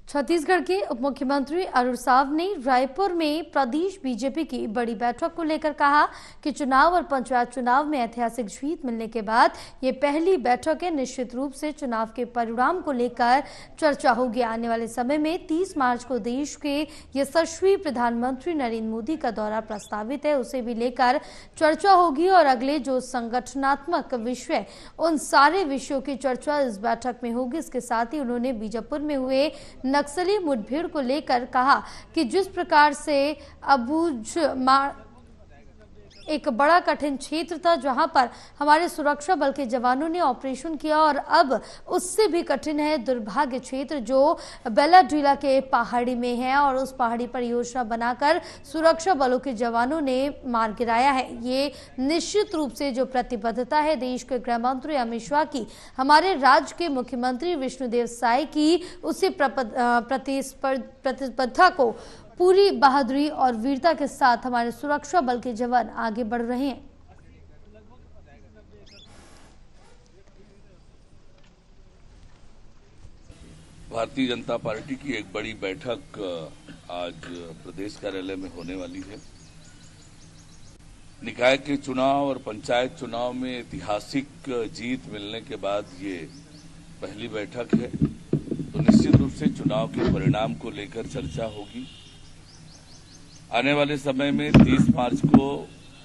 छत्तीसगढ़ के उप मुख्यमंत्री अरुण साव ने रायपुर में प्रदेश बीजेपी की बड़ी बैठक को लेकर कहा कि चुनाव और पंचायत चुनाव में ऐतिहासिक जीत मिलने के बाद ये पहली बैठक है। निश्चित रूप से चुनाव के परिणाम को लेकर चर्चा होगी। आने वाले समय में 30 मार्च को देश के यशस्वी प्रधानमंत्री नरेंद्र मोदी का दौरा प्रस्तावित है, उसे भी लेकर चर्चा होगी और अगले जो संगठनात्मक विषय, उन सारे विषयों की चर्चा इस बैठक में होगी। इसके साथ ही उन्होंने बीजापुर में हुए नक्सली मुठभेड़ को लेकर कहा कि जिस प्रकार से अबूझमाड़ एक बड़ा कठिन क्षेत्र था जहां पर हमारे सुरक्षा बल के जवानों ने ऑपरेशन किया और अब उससे भी कठिन है दुर्भाग्य क्षेत्र जो बेलाडीला के पहाड़ी में है और उस पहाड़ी पर योजना बनाकर सुरक्षा बलों के जवानों ने मार गिराया है। ये निश्चित रूप से जो प्रतिबद्धता है देश के गृह मंत्री अमित शाह की, हमारे राज्य के मुख्यमंत्री विष्णुदेव साय की, उसी प्रतिस्पर्धा को पूरी बहादुरी और वीरता के साथ हमारे सुरक्षा बल के जवान आगे बढ़ रहे हैं। भारतीय जनता पार्टी की एक बड़ी बैठक आज प्रदेश कार्यालय में होने वाली है। निकाय के चुनाव और पंचायत चुनाव में ऐतिहासिक जीत मिलने के बाद ये पहली बैठक है, तो निश्चित रूप से चुनाव के परिणाम को लेकर चर्चा होगी। आने वाले समय में 30 मार्च को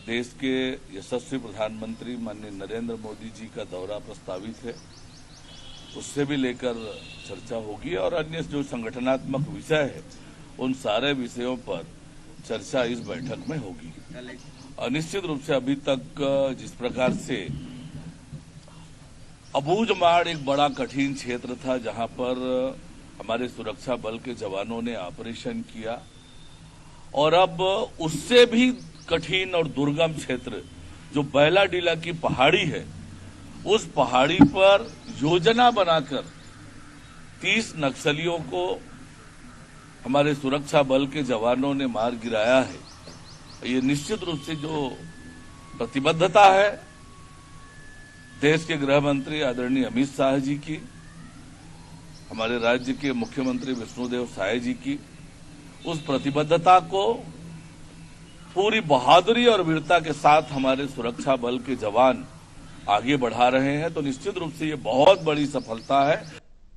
देश के यशस्वी प्रधानमंत्री माननीय नरेंद्र मोदी जी का दौरा प्रस्तावित है, उससे भी लेकर चर्चा होगी और अन्य जो संगठनात्मक विषय है उन सारे विषयों पर चर्चा इस बैठक में होगी। निश्चित रूप से अभी तक जिस प्रकार से अबूझमाड़ एक बड़ा कठिन क्षेत्र था जहां पर हमारे सुरक्षा बल के जवानों ने ऑपरेशन किया और अब उससे भी कठिन और दुर्गम क्षेत्र जो बेलाडीला की पहाड़ी है, उस पहाड़ी पर योजना बनाकर 30 नक्सलियों को हमारे सुरक्षा बल के जवानों ने मार गिराया है। ये निश्चित रूप से जो प्रतिबद्धता है देश के गृह मंत्री आदरणीय अमित शाह जी की, हमारे राज्य के मुख्यमंत्री विष्णुदेव साय जी की, उस प्रतिबद्धता को पूरी बहादुरी और वीरता के साथ हमारे सुरक्षा बल के जवान आगे बढ़ा रहे हैं, तो निश्चित रूप से ये बहुत बड़ी सफलता है।